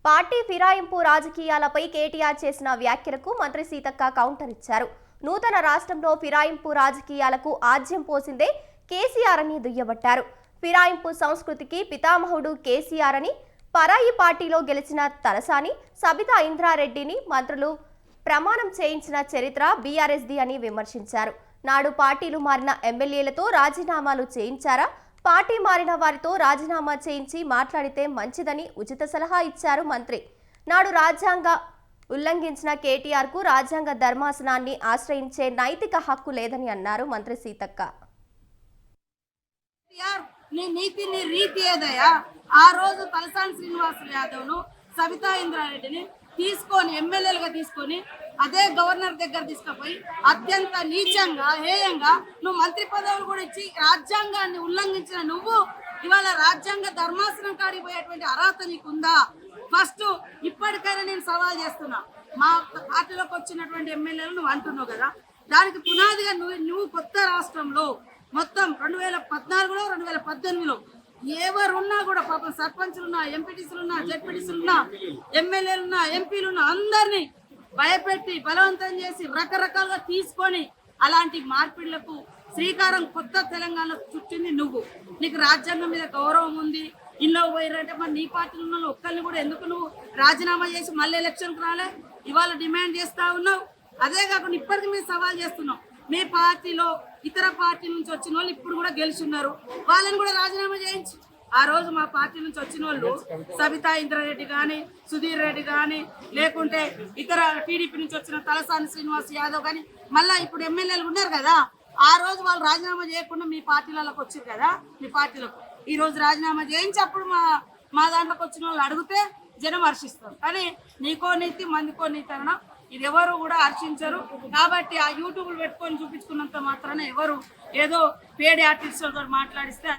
Party ఫిరాయింపు రాజకీయాలపై కేటీఆర్ చేసిన వ్యాఖ్యలకు మంత్రి సీతక్క కౌంటర్ ఇచ్చారు. నూతన రాష్ట్రంలో ఫిరాయింపు రాజకీయాలకు ఆజ్యం పోసిందే కేసీఆర్ అని దుయ్యబట్టారు. ఫిరాయింపు సంస్కృతికి పితామహుడు కేసీఆర్ అని, పరాయి పార్టీలో గెలిచిన తలసాని సబితా ఇంద్రారెడ్డిని మంత్రులు ప్రమాణం చేయించిన చరిత్ర బీఆర్ఎస్ది అని విమర్శించారు. నాడు పార్టీలు మారిన ఎమ్మెల్యేలతో రాజీనామాలు చేయించారా? పార్టీ మారిన వారితో రాజీనామా చేయించి మాట్లాడితే మంచిదని ఉచిత సలహా ఇచ్చారు మంత్రి. నాడు రాజ్యాంగ ఉల్లంఘించిన కేటీఆర్ కు రాజ్యాంగ ధర్మాసనాన్ని ఆశ్రయించే నైతిక హక్కు లేదని అన్నారు మంత్రి సీతక్క. నీతి రీతి ఏదయ్యా? ఆ రోజు తలసాని శ్రీనివాస్ యాదవ్ను, సబితా ఇంద్రారెడ్డిని తీసుకొని ఎమ్మెల్యేలుగా తీసుకొని అదే గవర్నర్ దగ్గర తీసుకుపోయి అత్యంత నీచంగా హేయంగా నువ్వు మంత్రి పదవులు కూడా ఇచ్చి రాజ్యాంగాన్ని ఉల్లంఘించిన నువ్వు ఇవాళ రాజ్యాంగ ధర్మాసనం కాడికి పోయేటువంటి అర్హత నీకుందా? ఫస్ట్ ఇప్పటికైనా నేను సవాల్ చేస్తున్నా. మా పార్టీలోకి వచ్చినటువంటి ఎమ్మెల్యేలు నువ్వు అంటున్నావు కదా, దానికి పునాదిగా నువ్వు కొత్త రాష్ట్రంలో మొత్తం 2014లో 2018లో ఎవరున్నా కూడా పాపం సర్పంచులున్నా, ఎంపీటీసీలున్నా, జెడ్పీటీసీలున్నా, ఎమ్మెల్యేలున్నా, ఎంపీలున్నా అందరినీ భయపెట్టి బలవంతం చేసి రకరకాలుగా తీసుకొని అలాంటి మార్పిడులకు శ్రీకారం కొత్త తెలంగాణ చుట్టింది నువ్వు. నీకు రాజ్యాంగం మీద గౌరవం ఉంది. ఇన్నో పోయారంటే మరి నీ పార్టీలో ఉన్న ఒక్కరిని కూడా ఎందుకు నువ్వు రాజీనామా చేసి మళ్ళీ ఎలక్షన్కి రాలే? ఇవాళ డిమాండ్ చేస్తా ఉన్నావు. అదే కాకుండా ఇప్పటికీ మేము సవాల్ చేస్తున్నాం. మీ పార్టీలో ఇతర పార్టీ నుంచి వచ్చిన వాళ్ళు ఇప్పుడు కూడా గెలుచున్నారు, వాళ్ళని కూడా రాజీనామా చేయించి. ఆ రోజు మా పార్టీ నుంచి వచ్చిన వాళ్ళు సబితా ఇంద్రారెడ్డి కానీ, సుధీర్ రెడ్డి కానీ, లేకుంటే ఇతర టీడీపీ నుంచి వచ్చిన తలసాని శ్రీనివాస్ యాదవ్ కానీ, మళ్ళీ ఇప్పుడు ఎమ్మెల్యేలు ఉన్నారు కదా, ఆ రోజు వాళ్ళు రాజీనామా చేయకుండా మీ పార్టీలకు వచ్చారు కదా, మీ పార్టీలకు ఈ రోజు రాజీనామా చేయించి అప్పుడు మా దాంట్లోకి వచ్చిన వాళ్ళు అడిగితే జనం హర్షిస్తారు. కానీ నీకో నీతి మందికో నీతి అన్న ఇది ఎవరు కూడా హర్షించరు. కాబట్టి ఆ యూట్యూబ్లు పెట్టుకొని చూపించుకున్నంత మాత్రాన ఎవరు ఏదో పేడి ఆర్టిస్టులతో మాట్లాడిస్తే